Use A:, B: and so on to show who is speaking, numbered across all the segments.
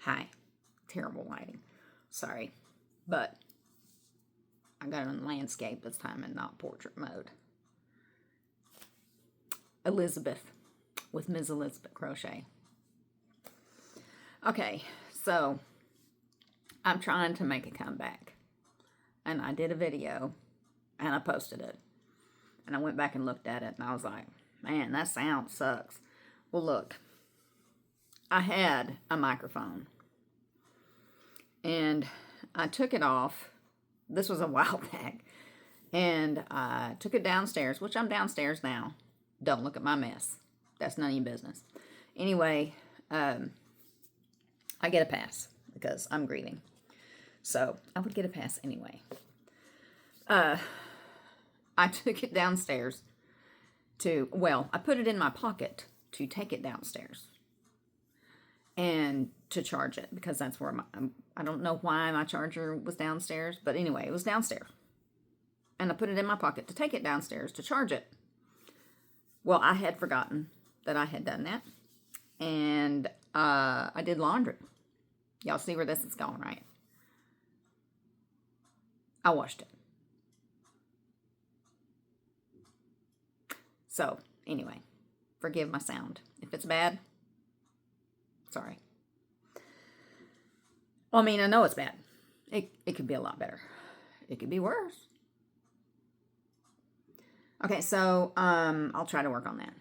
A: Hi. Terrible lighting. Sorry. But I got it on landscape this time and not portrait mode. Elizabeth with Ms. Elizabeth Crochet. Okay, so I'm trying to make a comeback. And I did a video and I posted it. And I went back and looked at it and I was like, man, that sound sucks. Well, look, I had a microphone and I took it off. This was a while back. And I took it downstairs, which I'm downstairs now. Don't look at my mess. That's none of your business. Anyway, I get a pass because I'm grieving. So I would get a pass anyway. I took it downstairs I put it in my pocket to take it downstairs and to charge it because that's where I don't know why my charger was downstairs, but anyway, it was downstairs. And I put it in my pocket to take it downstairs to charge it. Well, I had forgotten that I had done that. And I did laundry. Y'all see where this is going, right? I washed it. So, anyway, forgive my sound. If it's bad, sorry. Well, I mean, I know it's bad. It could be a lot better. It could be worse. Okay, so I'll try to work on that.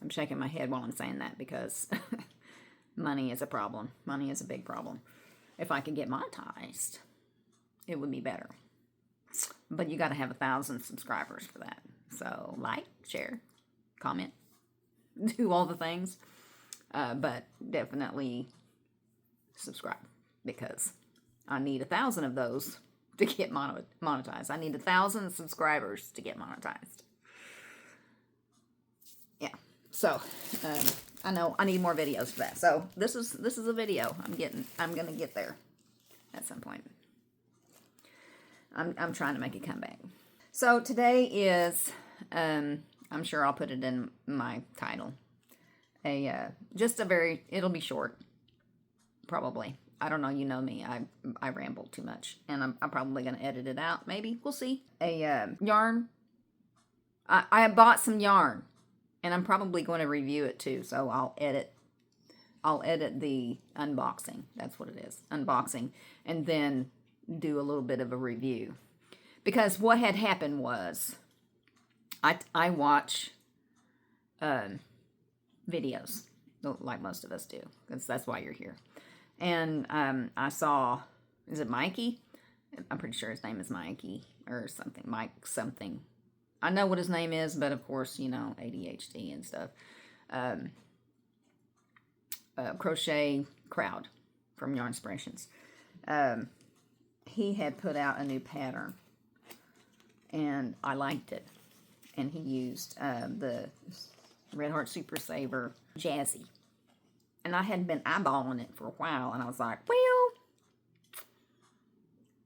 A: I'm shaking my head while I'm saying that because money is a problem. Money is a big problem. If I could get monetized, it would be better. But you got to have 1,000 subscribers for that. So like, share, comment, do all the things. But definitely subscribe because I need 1,000 of those to get monetized. I need 1,000 subscribers to get monetized. Yeah. So I know I need more videos for that. So this is a video. I'm gonna get there at some point. I'm trying to make a comeback. So today is I'm sure I'll put it in my title. It'll be short, probably. I don't know, you know me, I ramble too much, and I'm probably going to edit it out, maybe, we'll see. Yarn, I bought some yarn, and I'm probably going to review it too, so I'll edit the unboxing, that's what it is, unboxing, and then do a little bit of a review. Because what had happened was, I watch videos, like most of us do, because that's why you're here. And I saw, is it Mikey? I'm pretty sure his name is Mikey or something. Mike something. I know what his name is, but of course, you know, ADHD and stuff. Crochet Crowd from Yarn Inspirations. He had put out a new pattern, and I liked it. And he used the Red Heart Super Saver Jazzy. And I had been eyeballing it for a while, and I was like, well,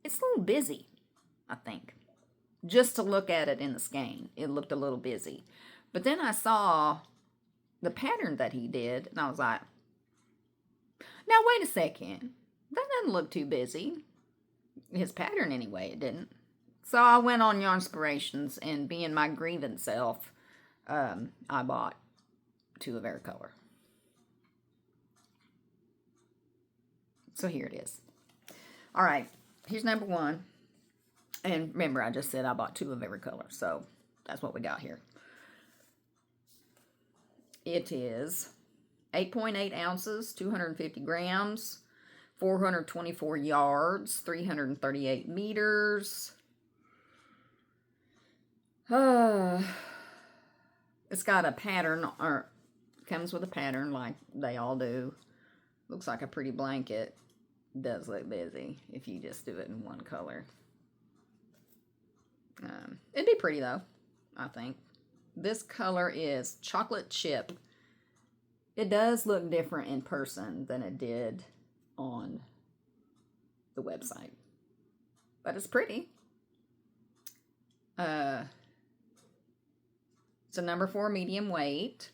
A: it's a little busy, I think. Just to look at it in the skein, it looked a little busy. But then I saw the pattern that he did, and I was like, now wait a second. That doesn't look too busy. His pattern, anyway, it didn't. So I went on Yarn Inspirations, and being my grieving self, I bought 2 of every color. So here it is. All right, here's number 1. And remember, I just said I bought 2 of every color, so that's what we got here. It is 8.8 ounces, 250 grams, 424 yards, 338 meters. It's got a pattern, or comes with a pattern like they all do. Looks like a pretty blanket. Does look busy if you just do it in one color. It'd be pretty though, I think. This color is chocolate chip. It does look different in person than it did on the website, but it's pretty. It's a number 4 medium weight.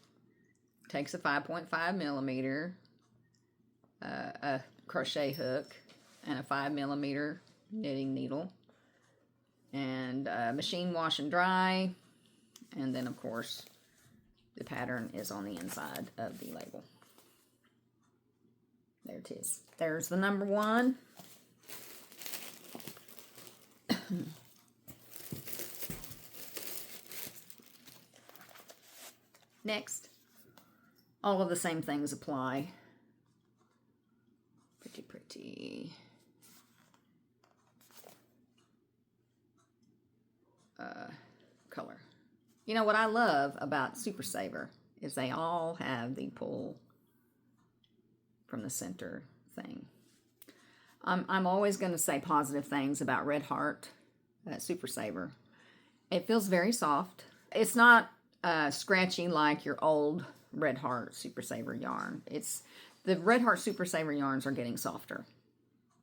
A: Takes a 5.5 millimeter. a crochet hook, and a 5mm knitting needle, and machine wash and dry, and then of course the pattern is on the inside of the label. There it is. There's the number 1. Next, all of the same things apply. Pretty. Color. You know what I love about Super Saver is they all have the pull from the center thing. I'm always going to say positive things about Red Heart Super Saver. It feels very soft. It's not scratchy like your old Red Heart Super Saver yarn. The Red Heart Super Saver yarns are getting softer.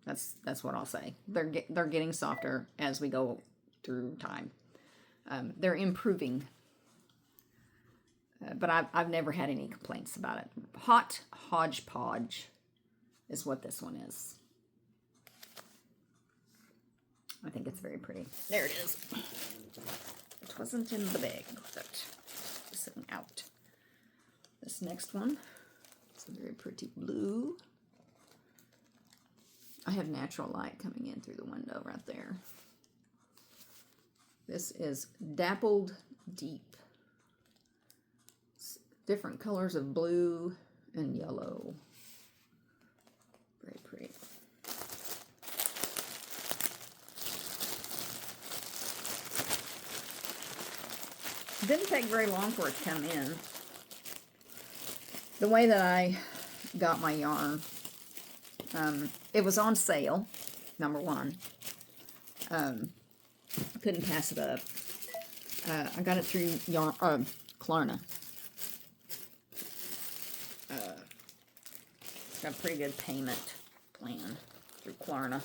A: That's what I'll say. They're getting softer as we go through time. They're improving. But I've never had any complaints about it. Hot Hodgepodge is what this one is. I think it's very pretty. There it is. It wasn't in the bag, was it? Just sitting out. This next one is a very pretty blue. I have natural light coming in through the window right there. This is Dappled Deep. It's different colors of blue and yellow. Very pretty. It didn't take very long for it to come in. The way that I got my yarn, it was on sale, number 1. Couldn't pass it up. I got it through Klarna. Got a pretty good payment plan through Klarna.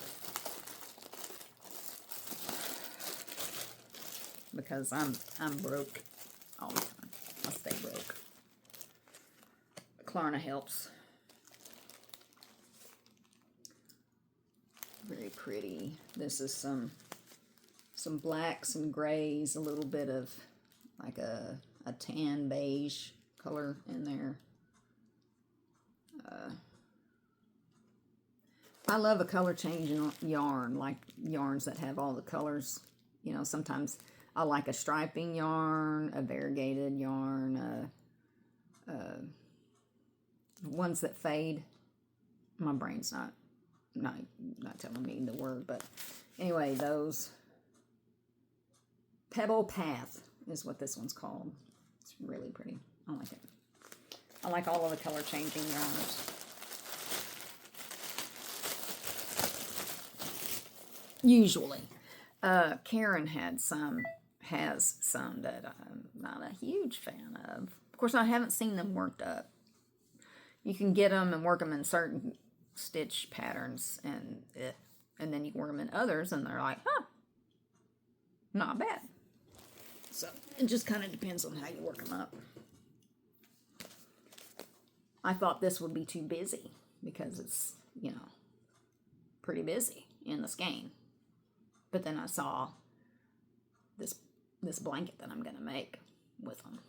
A: Because I'm broke all the time. I stay broke. Klarna helps. Very pretty. This is some blacks and grays, a little bit of like a tan beige color in there. I love a color changing yarn, like yarns that have all the colors. You know, sometimes I like a striping yarn, a variegated yarn, ones that fade. My brain's not telling me the word, but anyway, those. Pebble Path is what this one's called. It's really pretty. I like it. I like all of the color changing yarns. Usually. Karen has some that I'm not a huge fan of. Of course, I haven't seen them worked up. You can get them and work them in certain stitch patterns, and then you can work them in others, and they're like, huh, not bad. So it just kind of depends on how you work them up. I thought this would be too busy because it's, you know, pretty busy in the skein. But then I saw this blanket that I'm going to make with them.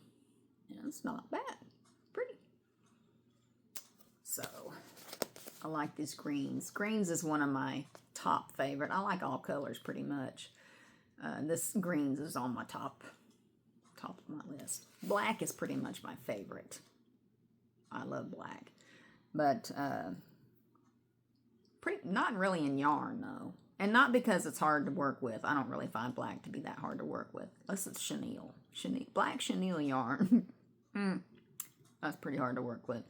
A: And it's not bad. Pretty. So, I like these greens. Greens is one of my top favorite. I like all colors pretty much. This greens is on my top of my list. Black is pretty much my favorite. I love black. But, not really in yarn, though. And not because it's hard to work with. I don't really find black to be that hard to work with. Unless it's chenille. Black chenille yarn. That's pretty hard to work with.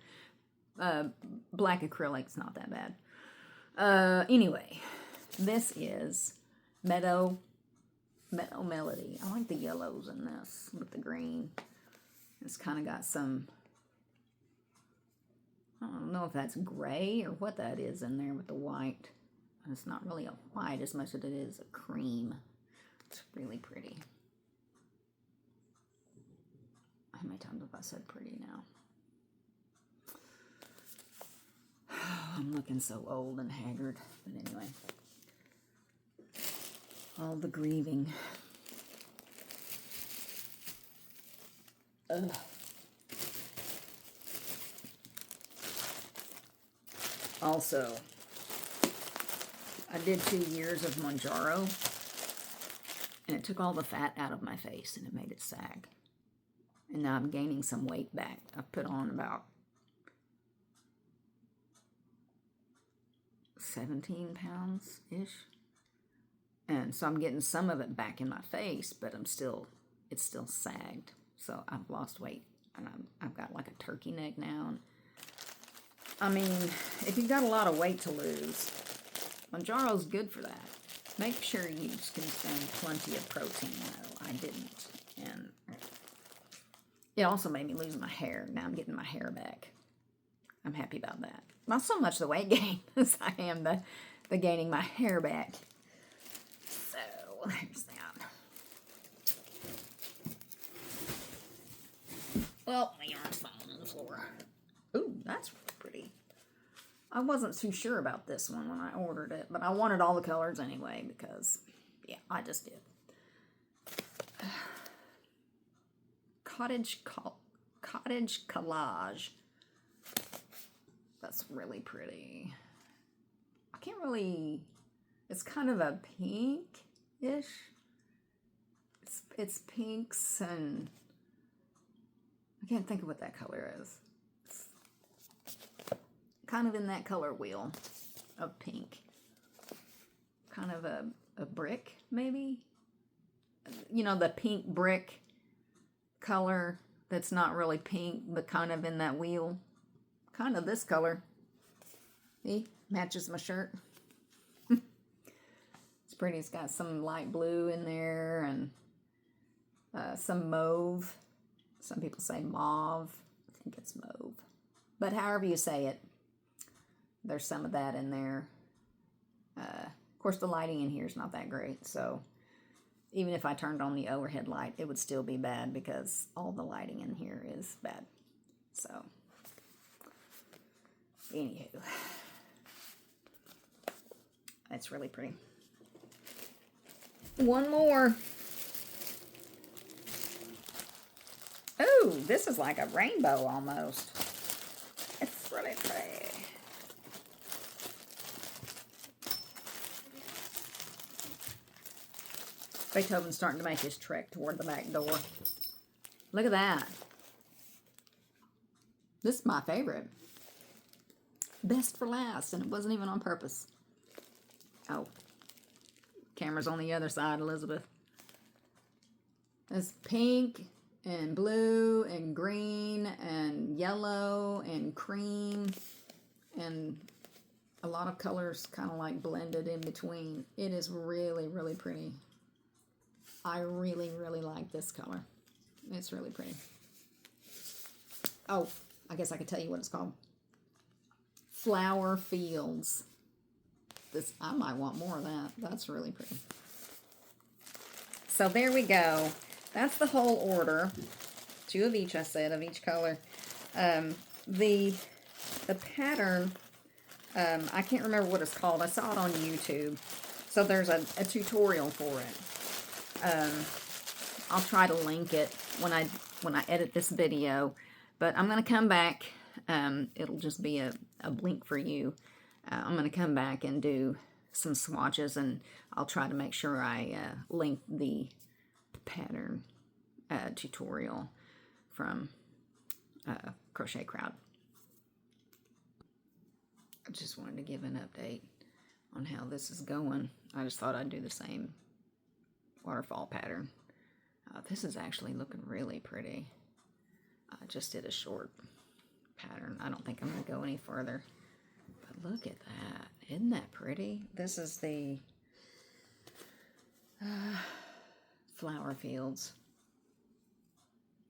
A: Black acrylic's not that bad. Anyway, this is Meadow Melody. I like the yellows in this with the green. It's kind of got some, I don't know if that's gray or what that is in there with the white. It's not really a white as much as it is a cream. It's really pretty. How many times have I said pretty now? I'm looking so old and haggard. But anyway, all the grieving. Ugh. Also, I did 2 years of Monjaro, and it took all the fat out of my face, and it made it sag. And now I'm gaining some weight back. I've put on about 17 pounds-ish. And so I'm getting some of it back in my face, but it's still sagged. So I've lost weight, and I've got like a turkey neck now. And I mean, if you've got a lot of weight to lose, Monjaro's good for that. Make sure you consume plenty of protein, though. I didn't. And it also made me lose my hair. Now I'm getting my hair back. I'm happy about that. Not so much the weight gain as I am the gaining my hair back. So, there's that. Well, my yarn's falling on the floor. Ooh, that's really pretty. I wasn't too sure about this one when I ordered it, but I wanted all the colors anyway because, yeah, I just did. Cottage collage. That's really pretty. I can't really. It's kind of a pink-ish. It's pinks and I can't think of what that color is. It's kind of in that color wheel of pink. Kind of a brick, maybe. You know, the pink brick color that's not really pink, but kind of in that wheel. Kind of this color. See? Matches my shirt. It's pretty. It's got some light blue in there and some mauve. Some people say mauve. I think it's mauve. But however you say it, there's some of that in there. Of course, the lighting in here is not that great, so even if I turned on the overhead light, it would still be bad because all the lighting in here is bad. So, anywho, that's really pretty. One more. Oh, this is like a rainbow almost. It's really pretty. Beethoven's starting to make his trek toward the back door. Look at that. This is my favorite. Best for last, and it wasn't even on purpose. Oh. Camera's on the other side, Elizabeth. It's pink and blue and green and yellow and cream and a lot of colors kind of like blended in between. It is really, really pretty. I really, really like this color. It's really pretty. Oh, I guess I could tell you what it's called. Flower Fields. This, I might want more of that. That's really pretty. So there we go. That's the whole order. 2 of each, I said, of each color. The pattern, I can't remember what it's called. I saw it on YouTube. So there's a tutorial for it. I'll try to link it when I edit this video. But I'm going to come back. It'll just be a link for you. I'm going to come back and do some swatches, and I'll try to make sure I link the pattern tutorial from Crochet Crowd. I just wanted to give an update on how this is going. I just thought I'd do the same waterfall pattern. This is actually looking really pretty. I just did a short pattern. I don't think I'm going to go any further. But look at that. Isn't that pretty? This is the Flower Fields.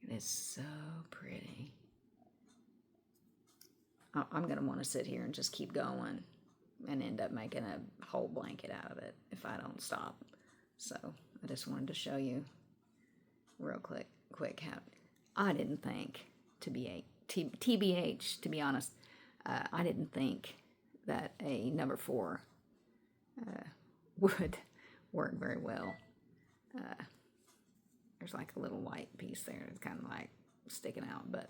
A: It is so pretty. I'm going to want to sit here and just keep going and end up making a whole blanket out of it if I don't stop. So I just wanted to show you real quick how I didn't think TBH, to be honest, I didn't think that a number 4 would work very well. There's like a little white piece there. It's kind of like sticking out, but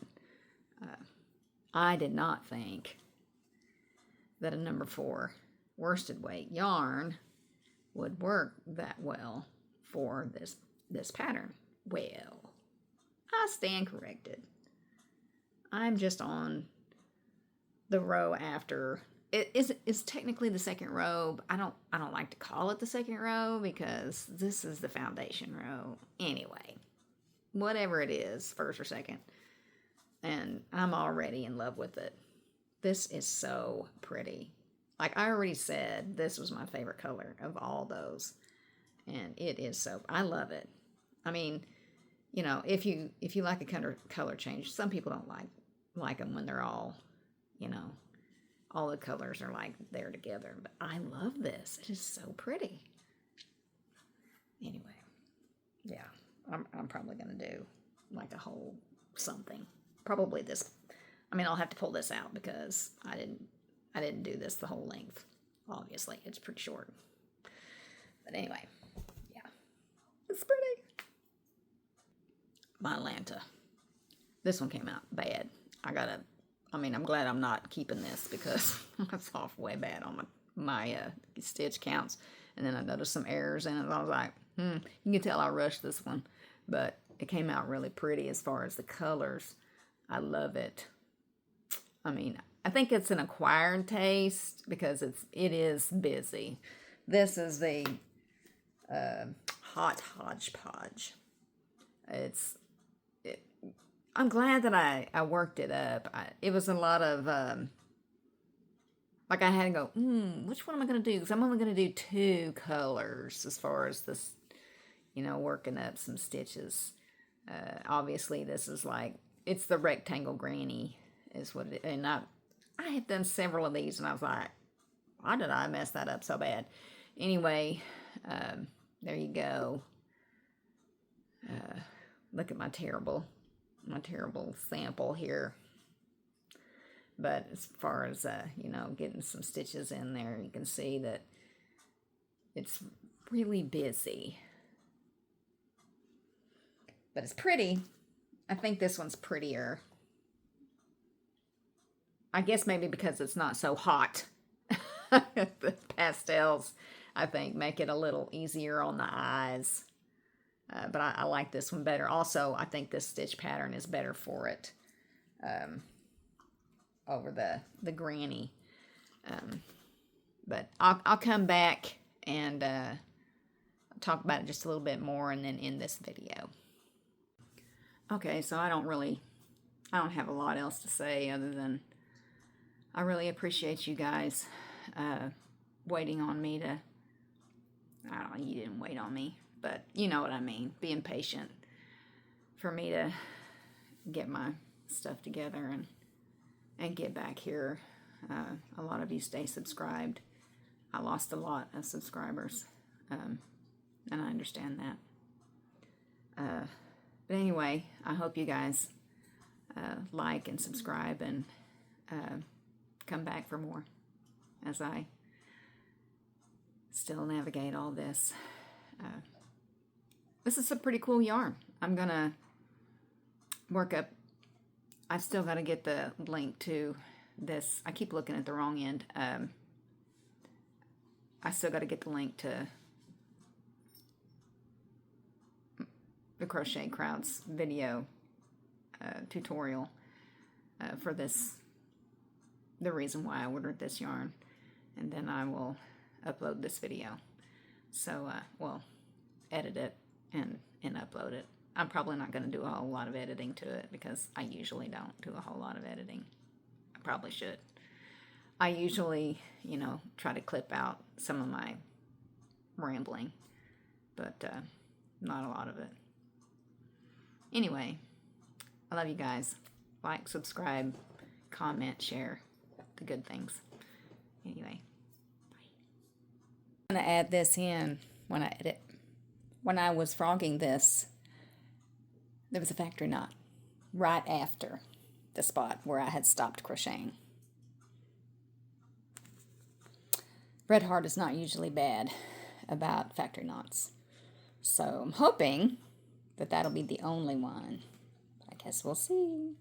A: I did not think that a number 4 worsted weight yarn would work that well for this pattern. Well, I stand corrected. I'm just on the row after. It's technically the second row. I don't like to call it the second row because this is the foundation row. Anyway, whatever it is, first or second. And I'm already in love with it. This is so pretty. Like I already said, this was my favorite color of all those. And it is so, I love it. I mean, you know, if you like a color change, some people don't like them when they're all, you know, all the colors are like there together. But I love this. It is so pretty. Anyway, yeah, I'm probably going to do like a whole something. Probably this. I mean, I'll have to pull this out because I didn't do this the whole length. Obviously, it's pretty short. But anyway, yeah, it's pretty. My Atlanta. This one came out bad. I'm glad I'm not keeping this because it's off way bad on my stitch counts. And then I noticed some errors in it. I was like, you can tell I rushed this one. But it came out really pretty as far as the colors. I love it. I mean, I think it's an acquired taste because it is busy. This is the Hot Hodgepodge. I'm glad that I worked it up. It was a lot of, like I had to go, which one am I going to do? Because I'm only going to do 2 colors as far as this, you know, working up some stitches. Obviously, this is like, it's the rectangle granny is what it is. And I have done several of these, and I was like, why did I mess that up so bad? Anyway, there you go. Look at my terrible sample here. But as far as, you know, getting some stitches in there, you can see that it's really busy. But it's pretty. I think this one's prettier. I guess maybe because it's not so hot. The pastels, I think, make it a little easier on the eyes. But I like this one better. Also, I think this stitch pattern is better for it over the granny. But I'll come back and talk about it just a little bit more and then end this video. Okay, so I don't have a lot else to say other than I really appreciate you guys waiting on me to, I don't know, you didn't wait on me, but you know what I mean, being patient for me to get my stuff together and get back here. A lot of you stay subscribed. I lost a lot of subscribers, and I understand that. But anyway, I hope you guys like and subscribe and come back for more as I still navigate all this. This is a pretty cool yarn. I'm going to work up. I've still got to get the link to this. I keep looking at the wrong end. I still got to get the link to the Crochet Crowd's video tutorial for this, the reason why I ordered this yarn, and then I will upload this video. So, well, edit it and upload it. I'm probably not going to do a whole lot of editing to it because I usually don't do a whole lot of editing. I probably should. I usually, you know, try to clip out some of my rambling, but not a lot of it. Anyway, I love you guys. Like, subscribe, comment, share the good things. Anyway, bye. I'm going to add this in when I edit. When I was frogging this, there was a factory knot right after the spot where I had stopped crocheting. Red Heart is not usually bad about factory knots. So I'm hoping that that'll be the only one. I guess we'll see.